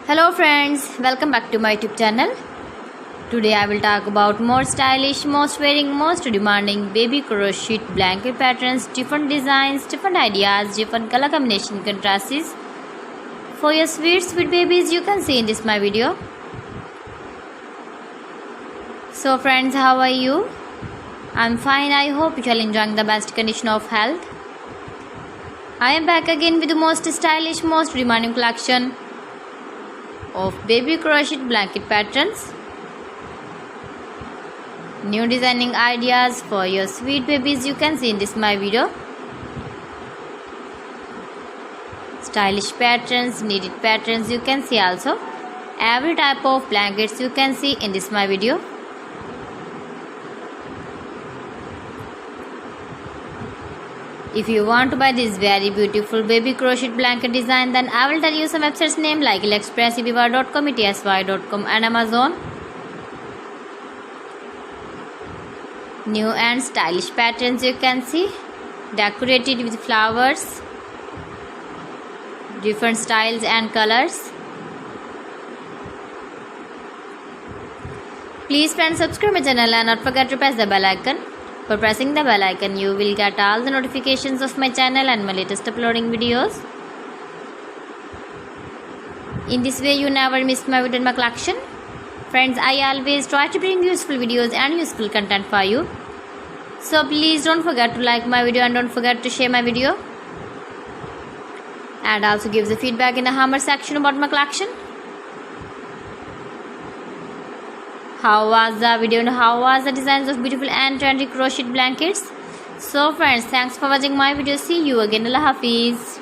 Hello friends, welcome back to my YouTube channel. Today I will talk about more stylish, most wearing, most demanding baby crochet blanket patterns, different designs, different ideas, different color combination contrasts for your sweet babies you can see in this my video. So friends, how are you? I'm fine. I hope you are enjoying the best condition of health. I am back again with the most stylish, most demanding collection of baby crochet blanket patterns. New designing ideas for your sweet babies you can see in this my video. Stylish patterns, needed patterns you can see also. Every type of blankets you can see in this my video. If you want to buy this very beautiful baby crochet blanket design, then I will tell you some websites name like AliExpress, eBay.com, etsy.com and Amazon. New and stylish patterns you can see, decorated with flowers, different styles and colors. Please friends, subscribe my channel and not forget to press the bell icon. For pressing the bell icon, you will get all the notifications of my channel and my latest uploading videos. In this way, you never miss my video in my collection. Friends, I always try to bring useful videos and useful content for you. So please don't forget to like my video and don't forget to share my video. And also give the feedback in the comment section about my collection. How was the video and how was the designs of beautiful and trendy crochet blankets? So friends, thanks for watching my video. See you again. Allah Hafiz.